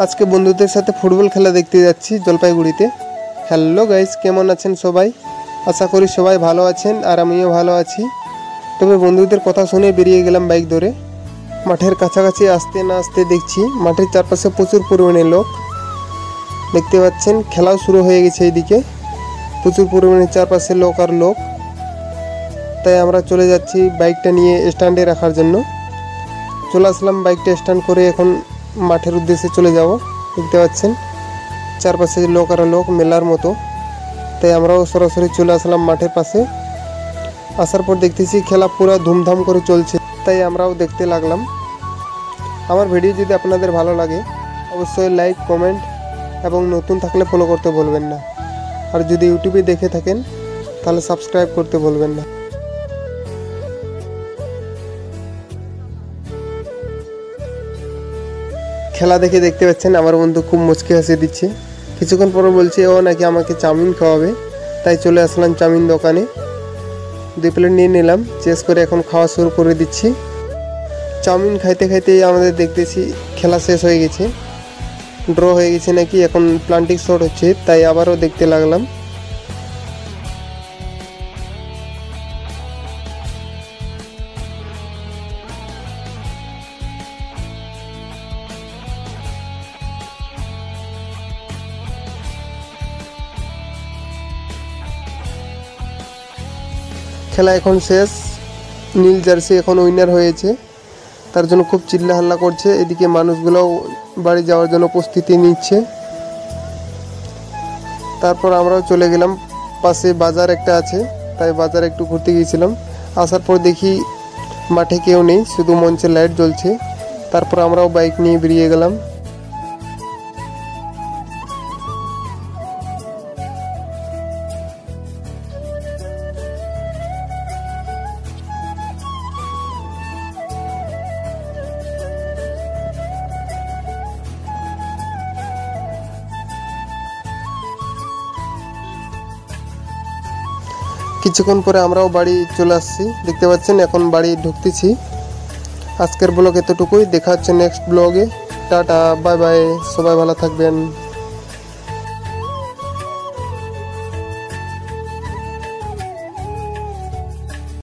आज के बंधुদের সাথে ফুটবল খেলা দেখতে যাচ্ছি জলপাইগুড়িতে। হ্যালো গাইস, কেমন আছেন সবাই? আশা করি সবাই ভালো আছেন আর আমিও ভালো আছি। তবে বন্ধুদের কথা শুনে বেরিয়ে গেলাম বাইক ধরে। মাঠের কাছাকাছি আসতে না আসতে দেখছি মাঠের চারপাশে প্রচুর পরিমাণে লোক দেখতে পাচ্ছেন। খেলাও শুরু হয়ে গেছে এইদিকে, প্রচুর পরিমাণে চারপাশে লোক আর লোক। তাই আমরা চলে যাচ্ছি বাইকটা নিয়ে স্ট্যান্ডে রাখার জন্য। চলে আসলাম বাইকটা স্ট্যান্ড করে, এখন মাঠের উদ্দেশ্যে চলে যাব। দেখতে পাচ্ছেন চারপাশে লোক আর লোক মেলার মতো। তাই আমরাও সরাসরি চলে আসলাম মাঠের পাশে। আসার পর দেখতেছি খেলা পুরো ধুমধাম করে চলছে, তাই আমরাও দেখতে লাগলাম। আমার ভিডিও যদি আপনাদের ভালো লাগে অবশ্যই লাইক, কমেন্ট এবং নতুন থাকলে ফলো করতে ভুলবেন না। আর যদি ইউটিউবে দেখে থাকেন তাহলে সাবস্ক্রাইব করতে ভুলবেন না। খেলা দেখে দেখতে পাচ্ছেন আমার বন্ধু খুব মুচকি হাসি দিচ্ছে। কিছুক্ষণ পর বলছে ও নাকি আমাকে চাউমিন খাওয়াবে, তাই চলে আসলাম চাউমিন দোকানে। 2 প্লেট নিয়ে নিলাম, চেস করে এখন খাওয়া শুরু করে দিচ্ছি। চাউমিন খাইতে খাইতে আমাদের দেখতেছি খেলা শেষ হয়ে গেছে, ড্র হয়ে গেছে নাকি, এখন প্লান্টিং শট হচ্ছে, তাই আবারও দেখতে লাগলাম। খেলা এখন শেষ, নীল জার্সি এখন উইনার হয়েছে, তার জন্য খুব চিল্লা হাল্লা করছে। এদিকে মানুষগুলোও বাড়ি যাওয়ার জন্য প্রস্তুতি নিচ্ছে। তারপর আমরাও চলে গেলাম, পাশে বাজার একটা আছে, তাই বাজারে একটু ঘুরতে গিয়েছিলাম। আসার পর দেখি মাঠে কেউ নেই, শুধু মঞ্চে লাইট জ্বলছে। তারপর আমরাও বাইক নিয়ে বেরিয়ে গেলাম। কিছুক্ষণ পরে আমরাও বাড়ি চলে আসছি, দেখতে পাচ্ছেন এখন বাড়ি ঢুকতেছি। আজকের ব্লগ এতটুকুই, দেখা হচ্ছে নেক্সট ব্লগে। টাটা, বাই বাই, সবাই ভালো থাকবেন।